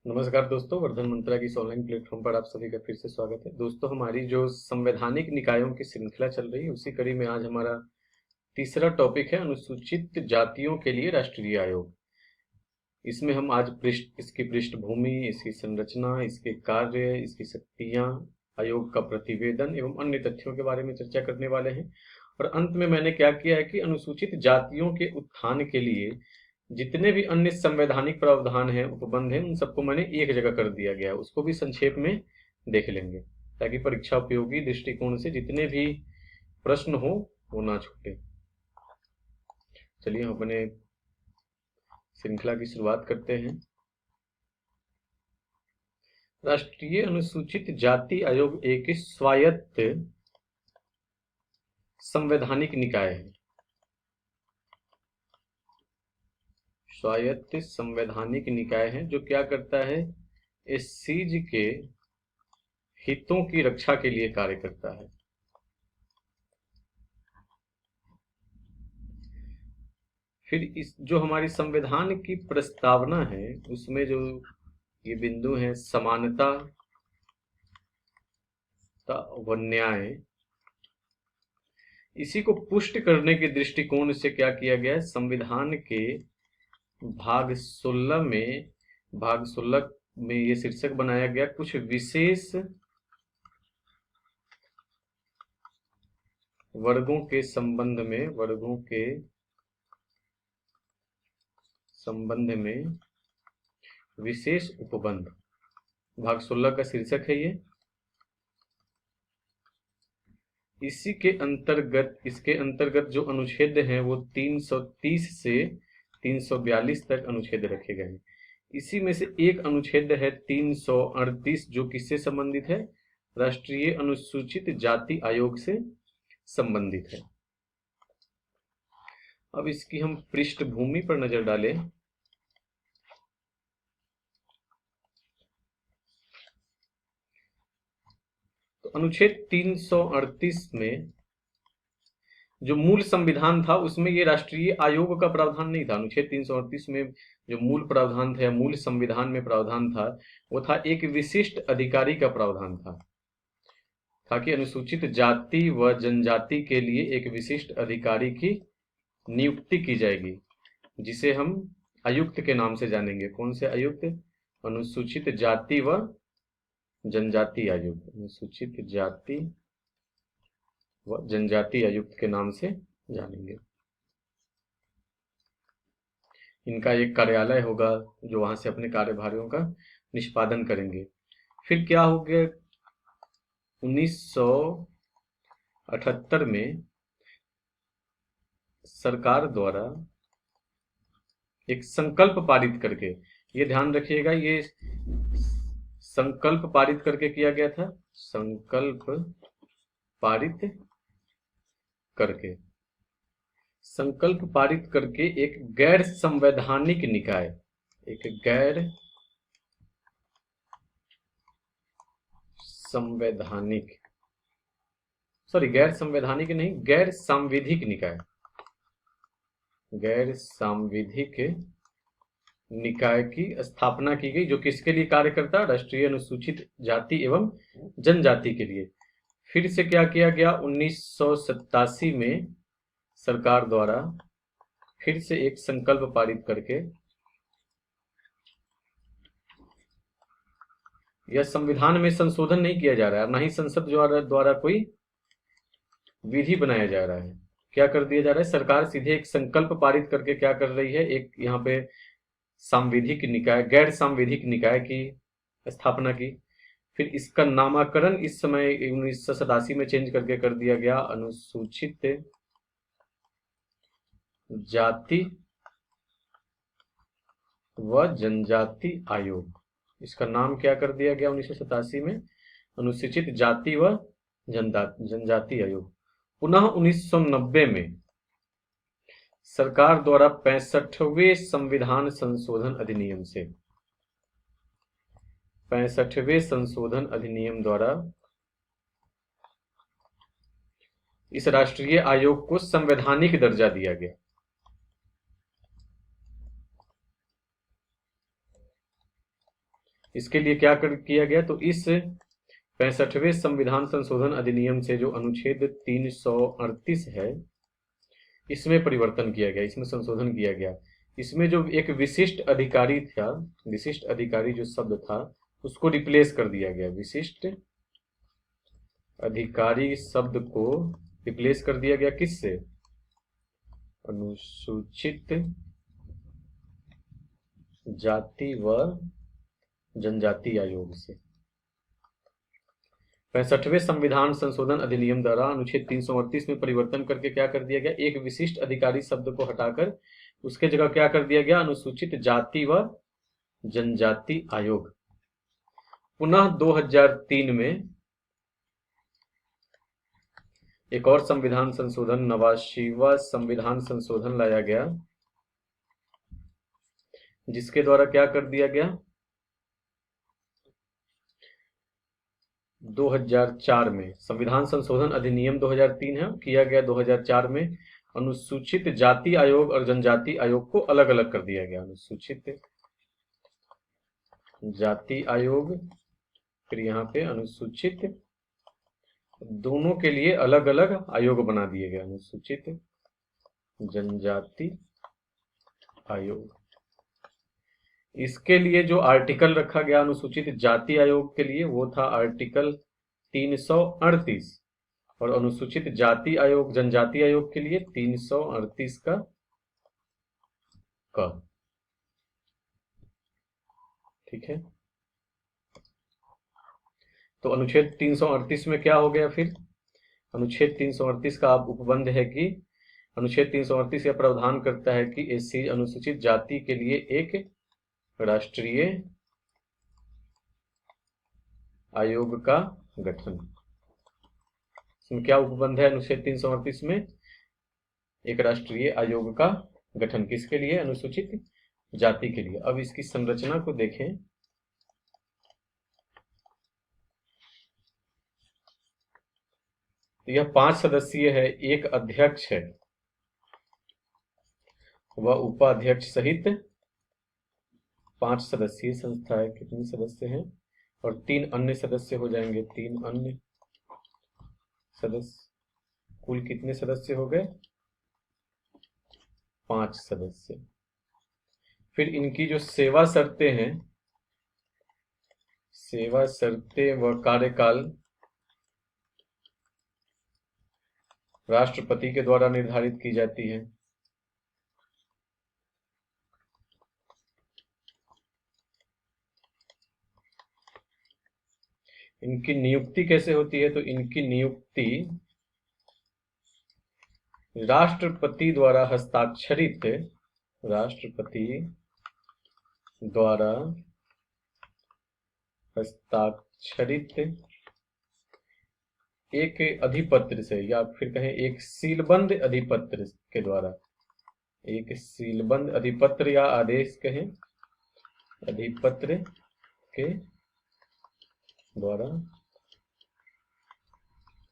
नमस्कार दोस्तों, वर्धन मंत्रा की इस ऑनलाइन प्लेटफॉर्म पर आप सभी का फिर से स्वागत है। दोस्तों, हमारी जो संवैधानिक निकायों की श्रृंखला चल रही है उसी कड़ी में आज हमारा तीसरा टॉपिक है अनुसूचित जातियों के लिए राष्ट्रीय आयोग। इसमें हम आज इसकी पृष्ठभूमि, इसकी संरचना, इसके कार्य, इसकी शक्तियां, आयोग का प्रतिवेदन एवं अन्य तथ्यों के बारे में चर्चा करने वाले हैं। और अंत में मैंने क्या किया है कि अनुसूचित जातियों के उत्थान के लिए जितने भी अन्य संवैधानिक प्रावधान हैं, उपबंध हैं, उन सबको मैंने एक जगह कर दिया गया है। उसको भी संक्षेप में देख लेंगे ताकि परीक्षा उपयोगी दृष्टिकोण से जितने भी प्रश्न हो वो ना छूटे। चलिए हम अपने श्रृंखला की शुरुआत करते हैं। राष्ट्रीय अनुसूचित जाति आयोग एक स्वायत्त संवैधानिक निकाय है। स्वायत्त संवैधानिक निकाय है जो क्या करता है, एससीज के हितों की रक्षा के लिए कार्य करता है। फिर इस जो हमारी संविधान की प्रस्तावना है उसमें जो ये बिंदु हैं, समानता व न्याय, इसी को पुष्ट करने के दृष्टिकोण से क्या किया गया है, संविधान के भाग 16 में ये शीर्षक बनाया गया, कुछ विशेष वर्गों के संबंध में विशेष उपबंध। भाग 16 का शीर्षक है ये। इसके अंतर्गत जो अनुच्छेद हैं वो 330 से 342 तक अनुच्छेद रखे गए हैं। इसी में से एक अनुच्छेद है 338 जो किससे संबंधित है, राष्ट्रीय अनुसूचित जाति आयोग से संबंधित है। अब इसकी हम पृष्ठभूमि पर नजर डालें तो अनुच्छेद 338 में जो मूल संविधान था उसमें ये राष्ट्रीय आयोग का प्रावधान नहीं था। अनुच्छेद 338 में जो मूल प्रावधान था, मूल संविधान में प्रावधान था, वो था एक विशिष्ट अधिकारी का प्रावधान था। ताकि अनुसूचित जाति व जनजाति के लिए एक विशिष्ट अधिकारी की नियुक्ति की जाएगी, जिसे हम आयुक्त के नाम से जानेंगे। कौन से आयुक्त? अनुसूचित जाति व जनजाति आयुक्त। अनुसूचित जाति व जनजाति आयुक्त के नाम से जानेंगे। इनका एक कार्यालय होगा जो वहां से अपने कार्यभारों का निष्पादन करेंगे। फिर क्या हो गया, 1978 में सरकार द्वारा एक संकल्प पारित करके, ये ध्यान रखिएगा, ये संकल्प पारित करके किया गया था। संकल्प पारित करके एक गैर संवैधानिक निकाय की स्थापना की गई, जो किसके लिए कार्य करता है, राष्ट्रीय अनुसूचित जाति एवं जनजाति के लिए। फिर से क्या किया गया, 1987 में सरकार द्वारा फिर से एक संकल्प पारित करके यह संविधान में संशोधन नहीं किया जा रहा है, ना ही संसद द्वारा कोई विधि बनाया जा रहा है। क्या कर दिया जा रहा है, सरकार सीधे एक संकल्प पारित करके क्या कर रही है, एक यहाँ पे गैर सांविधिक निकाय की स्थापना की। फिर इसका नामकरण इस समय 1987 में चेंज करके कर दिया गया अनुसूचित जाति व जनजाति आयोग। इसका नाम क्या कर दिया गया 1987 में, अनुसूचित जाति व जनजाति आयोग। पुनः 1990 में सरकार द्वारा 65वें संविधान संशोधन अधिनियम द्वारा इस राष्ट्रीय आयोग को संवैधानिक दर्जा दिया गया। इसके लिए क्या किया गया, तो इस 65वें संविधान संशोधन अधिनियम से जो अनुच्छेद 338 है, इसमें परिवर्तन किया गया, इसमें संशोधन किया गया। इसमें जो एक विशिष्ट अधिकारी था, विशिष्ट अधिकारी जो शब्द था, उसको रिप्लेस कर दिया गया। विशिष्ट अधिकारी शब्द को रिप्लेस कर दिया गया किससे, अनुसूचित जाति व जनजाति आयोग से। 65वें संविधान संशोधन अधिनियम द्वारा अनुच्छेद 338 में परिवर्तन करके क्या कर दिया गया, एक विशिष्ट अधिकारी शब्द को हटाकर उसके जगह क्या कर दिया गया, अनुसूचित जाति व जनजाति आयोग। पुनः 2003 में एक और संविधान संशोधन, 89वां संविधान संशोधन लाया गया, जिसके द्वारा क्या कर दिया गया, 2004 में संविधान संशोधन अधिनियम 2003 है, किया गया 2004 में अनुसूचित जाति आयोग और जनजाति आयोग को अलग अलग कर दिया गया। अनुसूचित जाति आयोग, फिर यहाँ पे अनुसूचित, दोनों के लिए अलग अलग आयोग बना दिए गए, अनुसूचित जनजाति आयोग। इसके लिए जो आर्टिकल रखा गया अनुसूचित जाति आयोग के लिए, वो था आर्टिकल 338, और अनुसूचित जाति आयोग जनजाति आयोग के लिए 338 का। ठीक है, तो अनुच्छेद 338 में क्या हो गया फिर, अनुच्छेद 338 का आप उपबंध है कि अनुच्छेद 338 यह प्रावधान करता है कि एससी अनुसूचित जाति के लिए एक राष्ट्रीय आयोग का गठन। इसमें क्या उपबंध है अनुच्छेद 338 में, एक राष्ट्रीय आयोग का गठन, किसके लिए, अनुसूचित जाति के लिए। अब इसकी संरचना को देखें, तो यह 5 सदस्यीय है, एक अध्यक्ष है, वह उपाध्यक्ष सहित 5 सदस्यीय संस्था है। कितने सदस्य हैं, और 3 अन्य सदस्य हो जाएंगे, 3 अन्य सदस्य, कुल कितने सदस्य हो गए, 5 सदस्य। फिर इनकी जो सेवा शर्तें हैं, सेवा शर्तें व कार्यकाल राष्ट्रपति के द्वारा निर्धारित की जाती है। इनकी नियुक्ति कैसे होती है, तो इनकी नियुक्ति राष्ट्रपति द्वारा हस्ताक्षरित, राष्ट्रपति द्वारा हस्ताक्षरित एक अधिपत्र से, या फिर कहें एक सीलबंद अधिपत्र के द्वारा, एक सीलबंद अधिपत्र या आदेश कहें, अधिपत्र के द्वारा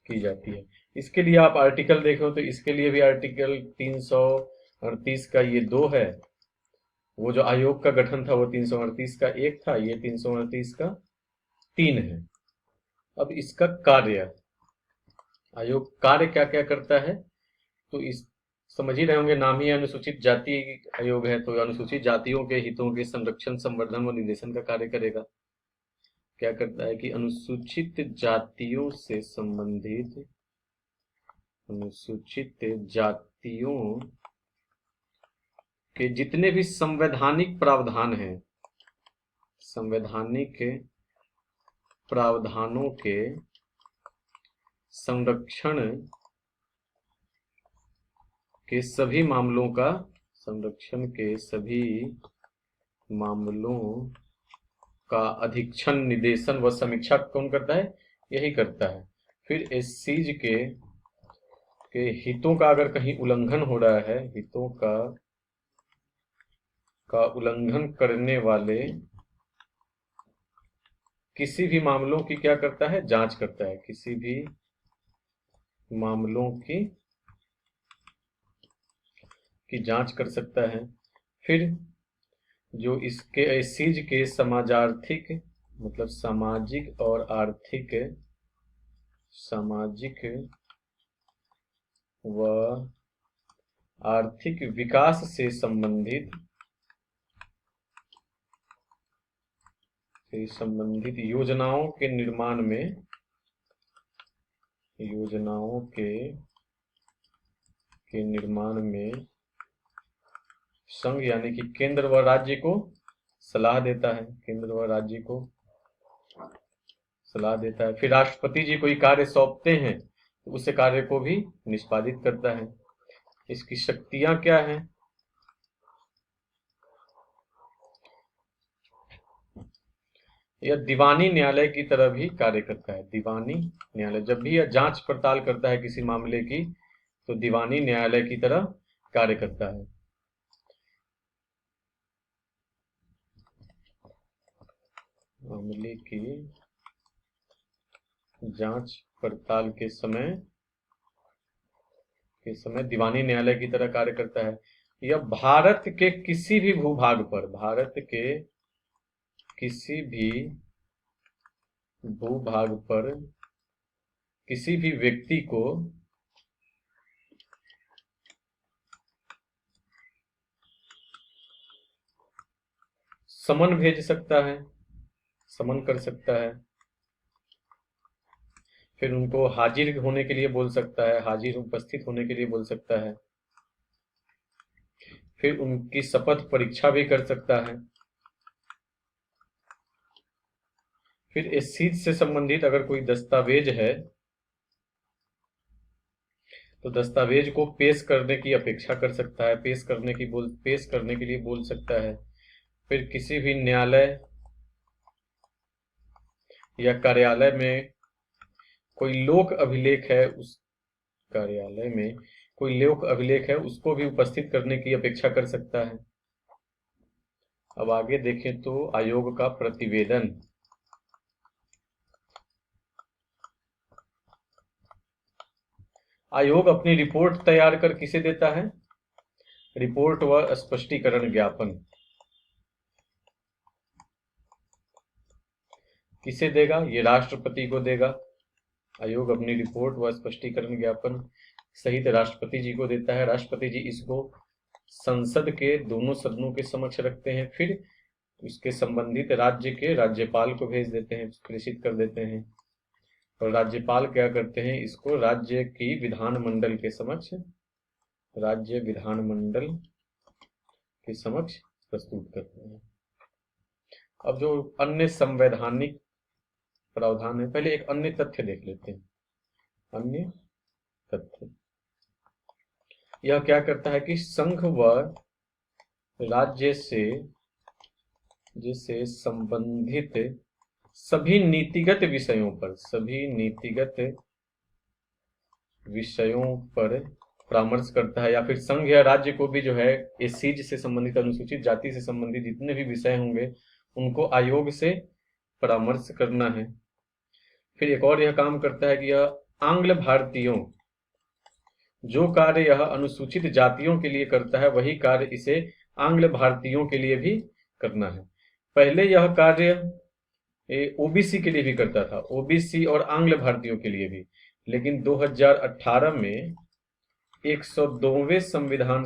की जाती है। इसके लिए आप आर्टिकल देखो, तो इसके लिए भी आर्टिकल 338 का ये 2 है, वो जो आयोग का गठन था वो 338 का 1 था, ये 338 का 3 है। अब इसका कार्य, आयोग कार्य क्या क्या करता है, तो इस समझ ही रहे होंगे, नाम ही अनुसूचित जाति आयोग है, तो अनुसूचित जातियों के हितों के संरक्षण, संवर्धन व निर्देशन का कार्य करेगा। क्या करता है कि अनुसूचित जातियों से संबंधित, अनुसूचित जातियों के जितने भी संवैधानिक प्रावधान हैं, संवैधानिक प्रावधानों के संरक्षण के सभी मामलों का, संरक्षण के सभी मामलों का अधीक्षण, निदेशन व समीक्षा कौन करता है, यही करता है। फिर एससीज के हितों का अगर कहीं उल्लंघन हो रहा है, हितों का उल्लंघन करने वाले किसी भी मामलों की क्या करता है, जांच करता है, किसी भी मामलों की जांच कर सकता है। फिर जो इसके एससीज के समाजार्थिक मतलब सामाजिक व आर्थिक विकास से संबंधित योजनाओं के निर्माण में संघ यानी कि केंद्र व राज्य को सलाह देता है। फिर राष्ट्रपति जी कोई कार्य सौंपते हैं तो उस कार्य को भी निष्पादित करता है। इसकी शक्तियां क्या हैं? यह दीवानी न्यायालय की तरह भी कार्य करता है। दीवानी न्यायालय जब भी यह जांच पड़ताल करता है किसी मामले की, तो दीवानी न्यायालय की तरह कार्य करता है। मामले की जांच पड़ताल के समय दीवानी न्यायालय की तरह कार्य करता है। यह भारत के किसी भी भूभाग पर किसी भी व्यक्ति को समन भेज सकता है, समन कर सकता है। फिर उनको हाजिर होने के लिए बोल सकता है, हाजिर उपस्थित होने के लिए बोल सकता है। फिर उनकी शपथ परीक्षा भी कर सकता है। फिर इस चीज से संबंधित अगर कोई दस्तावेज है तो दस्तावेज को पेश करने की अपेक्षा कर सकता है, पेश करने के लिए बोल सकता है। फिर किसी भी न्यायालय या कार्यालय में कोई लोक अभिलेख है, उसको भी उपस्थित करने की अपेक्षा कर सकता है। अब आगे देखें तो आयोग का प्रतिवेदन। आयोग अपनी रिपोर्ट तैयार कर किसे देता है? रिपोर्ट व स्पष्टीकरण ज्ञापन किसे देगा? ये राष्ट्रपति को देगा। आयोग अपनी रिपोर्ट व स्पष्टीकरण ज्ञापन सहित राष्ट्रपति जी को देता है। राष्ट्रपति जी इसको संसद के दोनों सदनों के समक्ष रखते हैं, फिर उसके संबंधित राज्य के राज्यपाल को भेज देते हैं, प्रेषित कर देते हैं। और राज्यपाल क्या करते हैं? इसको राज्य विधानमंडल के समक्ष प्रस्तुत करते हैं। अब जो अन्य संवैधानिक प्रावधान है, पहले एक अन्य तथ्य देख लेते हैं। अन्य तथ्य यह क्या करता है कि संघ व राज्य से संबंधित सभी नीतिगत विषयों पर परामर्श करता है। या फिर संघ या राज्य को भी जो है एससीज से संबंधित, अनुसूचित जाति से संबंधित जितने भी विषय होंगे उनको आयोग से परामर्श करना है। फिर एक और यह काम करता है कि यह आंग्ल भारतीयों, जो कार्य यह अनुसूचित जातियों के लिए करता है वही कार्य इसे आंग्ल भारतीयों के लिए भी करना है। पहले यह कार्य ओबीसी के लिए भी करता था, ओबीसी और आंग्ल भारतीयों के लिए भी, लेकिन 2018 में 102वें संविधान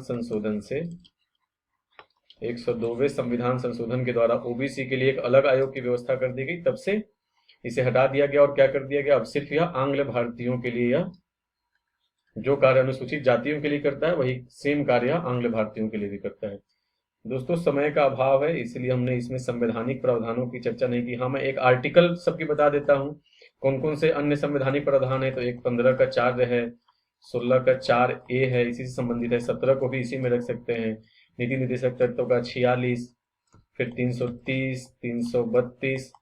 संशोधन के द्वारा ओबीसी के लिए एक अलग आयोग की व्यवस्था कर दी गई। तब से इसे हटा दिया गया और क्या कर दिया गया, अब सिर्फ यह आंग्ल भारतीयों के लिए, यह जो कार्य अनुसूचित जातियों के लिए करता है वही सेम कार्य आंग्ल भारतीयों के लिए भी करता है। दोस्तों समय का अभाव है, इसलिए हमने इसमें संवैधानिक प्रावधानों की चर्चा नहीं की। हाँ, मैं एक आर्टिकल सबकी बता देता हूँ कौन कौन से अन्य संवैधानिक प्रावधान है। तो एक 15 का 4 है, 16 का 4A है, इसी से संबंधित है। 17 को भी इसी में रख सकते हैं। नीति निर्देशक तत्वों का 46, फिर 330, 332,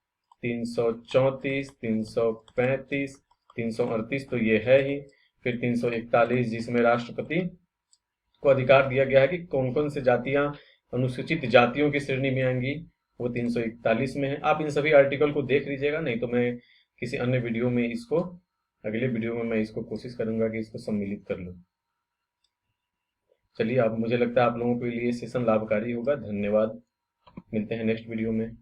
334, 335, 338 तो ये है ही। फिर 341 जिसमें राष्ट्रपति को अधिकार दिया गया है कि कौन कौन से जातियां अनुसूचित जातियों की श्रेणी में आएंगी, वो 341 में है। आप इन सभी आर्टिकल को देख लीजिएगा, नहीं तो मैं किसी अन्य वीडियो में अगले वीडियो में मैं इसको कोशिश करूंगा कि इसको सम्मिलित कर लूं। चलिए, मुझे लगता है आप लोगों के लिए सेशन लाभकारी होगा। धन्यवाद, मिलते हैं नेक्स्ट वीडियो में।